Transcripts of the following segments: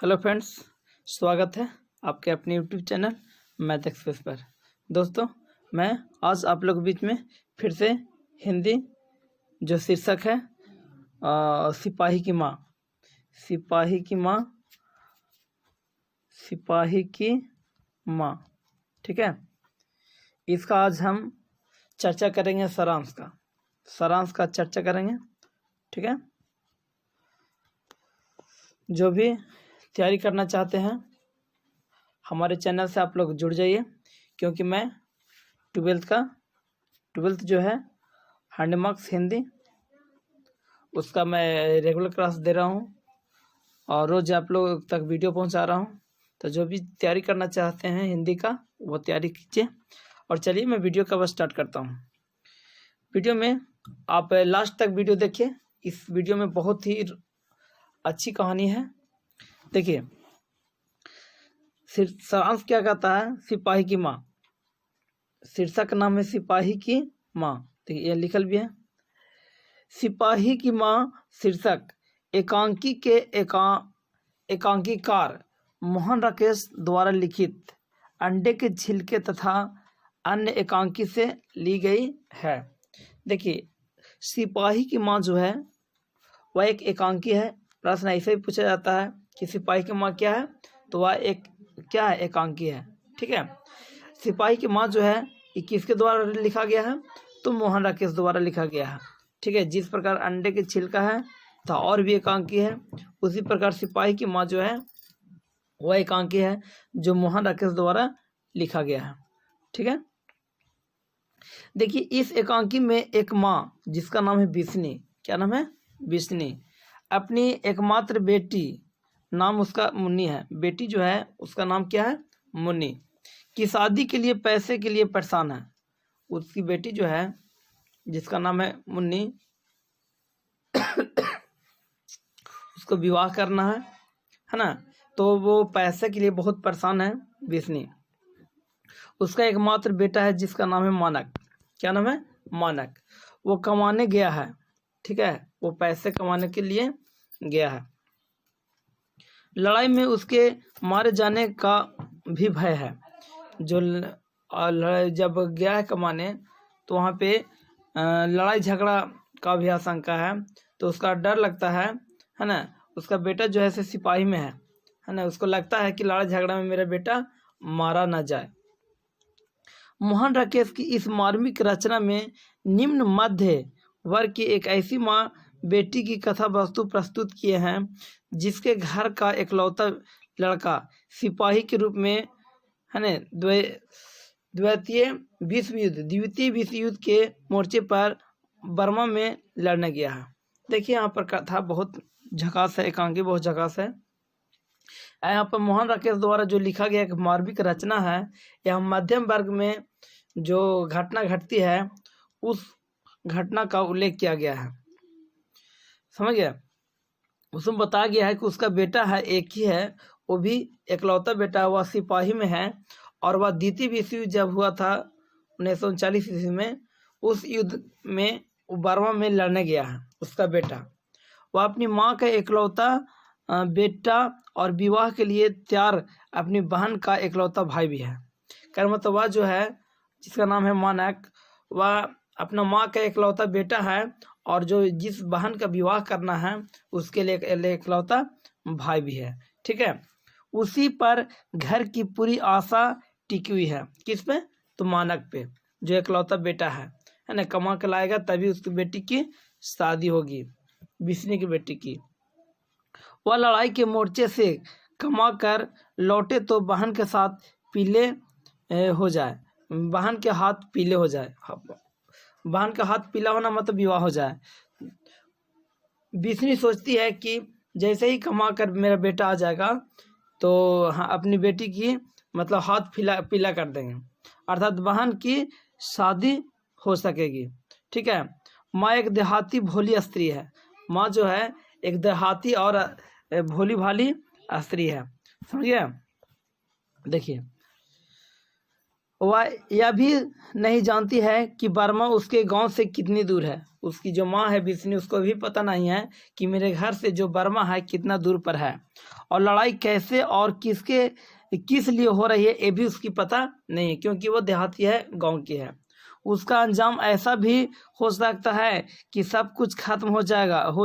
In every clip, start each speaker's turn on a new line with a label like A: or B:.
A: Hello friends, स्वागत है आपके अपने यूट्यूब चैनल मैथ एक्सप्रेस पर। दोस्तों, मैं आज आप लोग के बीच में फिर से हिंदी जो शीर्षक है सिपाही की माँ, सिपाही की माँ, सिपाही की माँ, ठीक है। इसका आज हम चर्चा करेंगे, सारांश का चर्चा करेंगे, ठीक है। जो भी तैयारी करना चाहते हैं हमारे चैनल से आप लोग जुड़ जाइए, क्योंकि मैं ट्वेल्थ जो है 100 मार्क्स हिंदी उसका मैं रेगुलर क्लास दे रहा हूँ और रोज़ आप लोग तक वीडियो पहुँचा रहा हूँ। तो जो भी तैयारी करना चाहते हैं हिंदी का वो तैयारी कीजिए। और चलिए मैं वीडियो का बस स्टार्ट करता हूँ। वीडियो में आप लास्ट तक वीडियो देखिए। इस वीडियो में बहुत ही अच्छी कहानी है। देखिए, सारांश क्या कहता है, सिपाही की माँ। शीर्षक का नाम है सिपाही की माँ। देखिए ये लिखल भी है, सिपाही की माँ। शीर्षक एकांकी के एकांकीकार मोहन राकेश द्वारा लिखित अंडे के छिलके तथा अन्य एकांकी से ली गई है। देखिए, सिपाही की माँ जो है वह एक एकांकी है। प्रश्न ऐसे ही पूछा जाता है कि सिपाही की माँ क्या है, तो वह एक क्या है, एकांकी है, ठीक है। सिपाही की माँ जो है ये किसके द्वारा लिखा गया है, तो मोहन राकेश द्वारा लिखा गया है, ठीक है। जिस प्रकार अंडे के छिलका है तो और भी एकांकी है, उसी प्रकार सिपाही की माँ जो है वह एकांकी है जो मोहन राकेश द्वारा लिखा गया है, ठीक है। देखिए, इस एकांकी में एक माँ जिसका नाम है बिस्नी, क्या नाम है, बिस्नी, अपनी एकमात्र बेटी, नाम उसका मुन्नी है, बेटी जो है उसका नाम क्या है, मुन्नी, की शादी के लिए पैसे के लिए परेशान है। उसकी बेटी जो है जिसका नाम है मुन्नी उसको विवाह करना है ना। तो वो पैसे के लिए बहुत परेशान है बिस्नी। उसका एकमात्र बेटा है जिसका नाम है मानक, क्या नाम है, मानक। वो कमाने गया है, ठीक है, वो पैसे कमाने के लिए गया है। लड़ाई में उसके मारे जाने का भी भय है। जो जब गया है कमाने तो वहाँ पे लड़ाई झगड़ा का भी आशंका है, तो उसका डर लगता है ना। उसका बेटा जो है से सिपाही में है ना, उसको लगता है कि लड़ाई झगड़ा में मेरा बेटा मारा ना जाए। मोहन राकेश की इस मार्मिक रचना में निम्न मध्य वर्ग की एक ऐसी माँ बेटी की कथा वस्तु प्रस्तुत किए हैं जिसके घर का इकलौता लड़का सिपाही के रूप में है ना द्वितीय विश्व युद्ध के मोर्चे पर बर्मा में लड़ने गया है। देखिए यहाँ पर कथा बहुत झकास है, एकांकी बहुत झकास है। यहाँ पर मोहन राकेश द्वारा जो लिखा गया एक मार्मिक रचना है, यह मध्यम वर्ग में जो घटना घटती है उस घटना का उल्लेख किया गया है, समझ गया। उसमें बताया गया है कि उसका बेटा है, एक ही है, वो भी एकलौता बेटा, वह सिपाही में है और वह द्वितीय विश्व युद्ध जब हुआ था 1939 ईस्वी में, उस युद्ध में बर्मा में लड़ने गया है उसका बेटा। वह अपनी माँ का एकलौता बेटा और विवाह के लिए तैयार अपनी बहन का एकलौता भाई भी है। कर मतलब वह जो है जिसका नाम है मानक, वह अपना माँ का एकलौता बेटा है और जो जिस बहन का विवाह करना है उसके लिए एकलौता भाई भी है, ठीक है। उसी पर घर की पूरी आशा टिकी हुई है, किस पे, तो मानक पे, जो एकलौता बेटा है ना। कमा के लाएगा तभी उसकी बेटी की शादी होगी, बिस्नी की बेटी की। वह लड़ाई के मोर्चे से कमा कर लौटे तो बहन के साथ पीले हो जाए, बहन के हाथ पीले हो जाए, बहन का हाथ पीला होना मतलब विवाह हो जाए। बिस्नी सोचती है कि जैसे ही कमा कर मेरा बेटा आ जाएगा तो हाँ, अपनी बेटी की मतलब हाथ पीला कर देंगे, अर्थात बहन की शादी हो सकेगी, ठीक है। माँ एक देहाती भोली स्त्री है, माँ जो है एक देहाती और भोली भाली स्त्री है, समझिए। देखिए, वह यह भी नहीं जानती है कि बर्मा उसके गांव से कितनी दूर है। उसकी जो माँ है बिस्नी, उसको भी पता नहीं है कि मेरे घर से जो बर्मा है कितना दूर पर है, और लड़ाई कैसे और किस लिए हो रही है ये भी उसकी पता नहीं है, क्योंकि वो देहाती है, गांव की है। उसका अंजाम ऐसा भी हो सकता है कि सब कुछ खत्म हो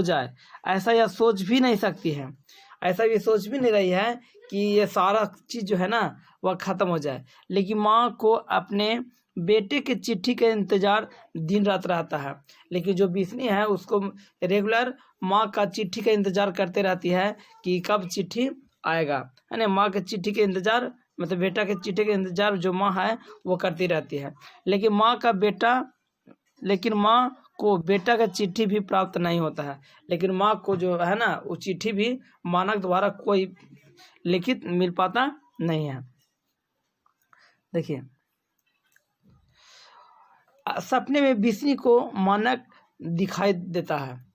A: जाए, ऐसा यह सोच भी नहीं सकती है, ऐसा भी सोच भी नहीं रही है कि ये सारा चीज़ जो है ना वह ख़त्म हो जाए। लेकिन माँ को अपने बेटे के चिट्ठी का इंतज़ार दिन रात रहता है। लेकिन जो बिस्नी है उसको रेगुलर माँ का चिट्ठी का इंतज़ार करते रहती है कि कब चिट्ठी आएगा, है ना। माँ के चिट्ठी के इंतज़ार, मतलब बेटा के चिट्ठी के इंतज़ार जो माँ है वो करती रहती है। लेकिन माँ को बेटा का चिट्ठी भी प्राप्त नहीं होता है। लेकिन माँ को जो है ना वो चिट्ठी भी मानक द्वारा कोई लिखित मिल पाता नहीं है। देखिए, सपने में बिस्नी को मानक दिखाई देता है।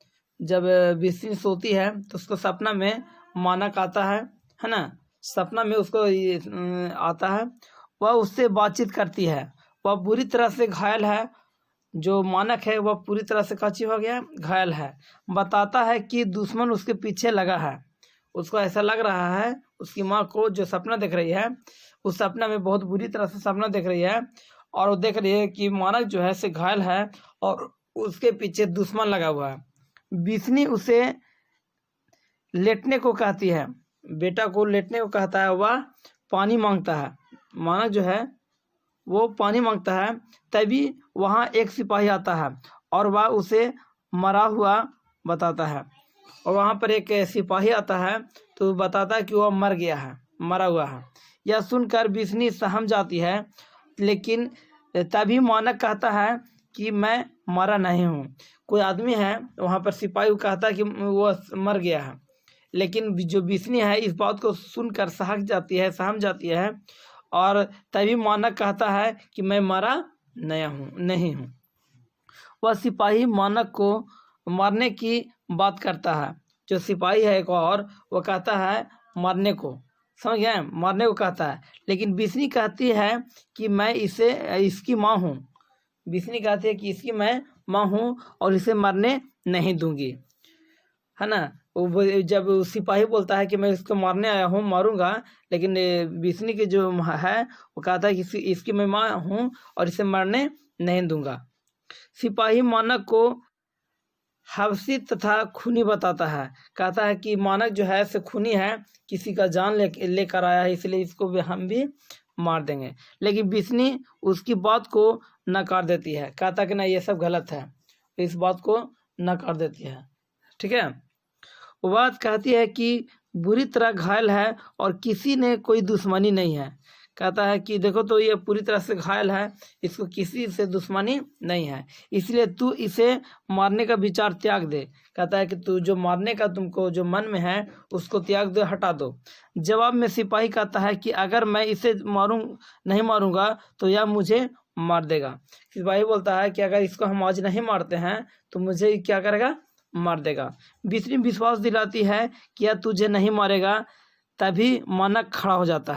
A: जब बिस्नी सोती है तो उसको सपना में मानक आता है ना। सपना में उसको आता है, वह उससे बातचीत करती है। वह बुरी तरह से घायल है, जो मानक है वह पूरी तरह से कच्ची हो गया, घायल है। बताता है कि दुश्मन उसके पीछे लगा है। उसको ऐसा लग रहा है, उसकी माँ को जो सपना देख रही है, उस सपना में बहुत बुरी तरह से सपना देख रही है, और वो देख रही है कि मानक जो है से घायल है और उसके पीछे दुश्मन लगा हुआ है। बिस्नी उसे लेटने को कहती है, बेटा को लेटने को कहता है। वह पानी मांगता है, मानक जो है वो पानी मांगता है। तभी वहाँ एक सिपाही आता है और वह उसे मरा हुआ बताता है। और वहाँ पर एक सिपाही आता है तो बताता है कि वह मर गया है, मरा हुआ है। यह सुनकर बिस्नी सहम जाती है, लेकिन तभी मानक कहता है कि मैं मरा नहीं हूँ। कोई आदमी है वहाँ पर, सिपाही कहता है कि वो मर गया है। लेकिन जो बिस्नी है इस बात को सुनकर सहम जाती है, और तभी मानक कहता है कि मैं मरा नहीं हूँ। वह सिपाही मानक को मारने की बात करता है। जो सिपाही है एक और, वो कहता है मारने को, समझ गए, मारने को कहता है। लेकिन बिस्नी कहती है कि मैं इसकी माँ हूँ। बिस्नी कहती है कि इसकी मैं माँ हूँ और इसे मरने नहीं दूंगी, है ना। जब सिपाही बोलता है कि मैं इसको मारने आया हूँ, मारूंगा, लेकिन बिस्नी की जो है वो कहता है कि इसकी मैं माँ हूँ और इसे मरने नहीं दूंगा। सिपाही मानक को हवसी तथा खूनी बताता है। कहता है कि मानक जो है से खूनी है, किसी का जान लेकर आया है, इसलिए इसको भी हम भी मार देंगे। लेकिन बिस्नी उसकी बात को नकार देती है, कहता कि नहीं ये सब गलत है, इस बात को नकार देती है। ठीक है, वो बात कहती है कि बुरी तरह घायल है और किसी ने कोई दुश्मनी नहीं है। कहता है कि देखो तो ये पूरी तरह से घायल है, इसको किसी से दुश्मनी नहीं है, इसलिए तू इसे मारने का विचार त्याग दे। कहता है कि तू जो मारने का तुमको जो मन में है उसको त्याग दो, हटा दो। जवाब में सिपाही कहता है कि अगर मैं इसे नहीं मारूंगा तो यह मुझे मार देगा। सिपाही बोलता है कि अगर इसको हम आज नहीं मारते हैं तो मुझे क्या करेगा, मार देगा। बिस्नी विश्वास दिलाती है कि यह तुझे नहीं मारेगा। तभी मानक खड़ा होता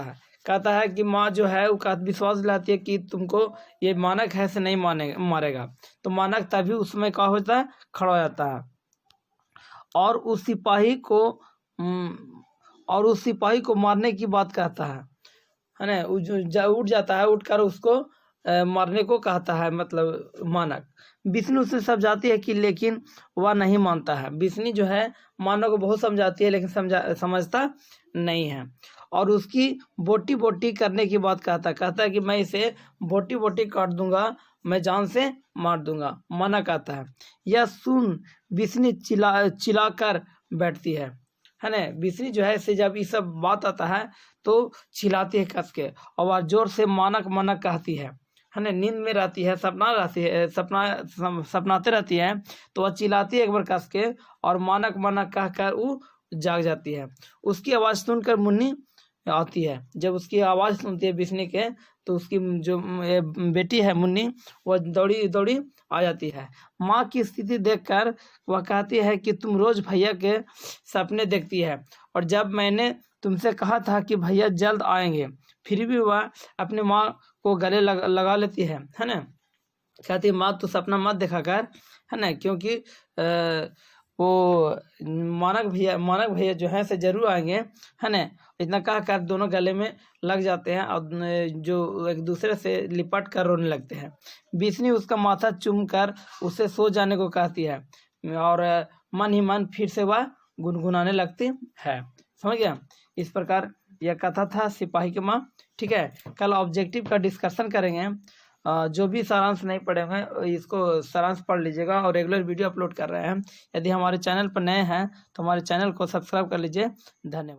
A: है, कहता है कि माँ जो है वो विश्वास दिलाती है कि तुमको ये मानक है से नहीं मारेगा। तो मानक तभी उसमें क्या होता है, खड़ा हो जाता है, और उस सिपाही को मारने की बात कहता है ना। उठ जाता है, उठकर उसको मारने को कहता है, मतलब मानक। बिस्नी उसे समझाती है कि लेकिन वह नहीं मानता है। बिस्नी जो है मानव को बहुत समझाती है, लेकिन समझता नहीं है, और उसकी बोटी बोटी करने की बात कहता है कि मैं इसे बोटी बोटी काट दूंगा, मैं जान से मार दूंगा, मना कहता है। यह सुन बिस्नी चिल्लाकर बैठती है ना। बिस्नी जो है से जब ये सब बात आता है तो चिल्लाती है कस के, और वह जोर से मानक कहती है ना। नींद में रहती है, सपनाते रहती है, तो वह चिल्लाती है एक बार कस के, और मानक कहकर वो जाग जाती है। उसकी आवाज़ सुनकर मुन्नी आती है। जब उसकी आवाज़ सुनती है बिस्नी के, तो उसकी जो बेटी है मुन्नी, वह दौड़ी आ जाती है। माँ की स्थिति देखकर वह कहती है कि तुम रोज़ भैया के सपने देखती है, और जब मैंने तुमसे कहा था कि भैया जल्द आएंगे, फिर भी वह अपनी माँ को गले लगा लेती है ना। कहती है माँ तू सपना मत देखा कर, है ना, क्योंकि वो मानक भैया जो है से जरूर आएंगे, है ना। इतना कह कर दोनों गले में लग जाते हैं और जो एक दूसरे से लिपट कर रोने लगते हैं। बिस्नी उसका माथा चूम कर उसे सो जाने को कहती है और मन ही मन फिर से वह गुनगुनाने लगती है। समझ गया। इस प्रकार यह कथा था सिपाही की माँ। ठीक है, कल ऑब्जेक्टिव का डिस्कशन करेंगे। जो भी सारांश नहीं पढ़े होंगे इसको सारांश पढ़ लीजिएगा और रेगुलर वीडियो अपलोड कर रहे हैं। यदि हमारे चैनल पर नए हैं तो हमारे चैनल को सब्सक्राइब कर लीजिए। धन्यवाद।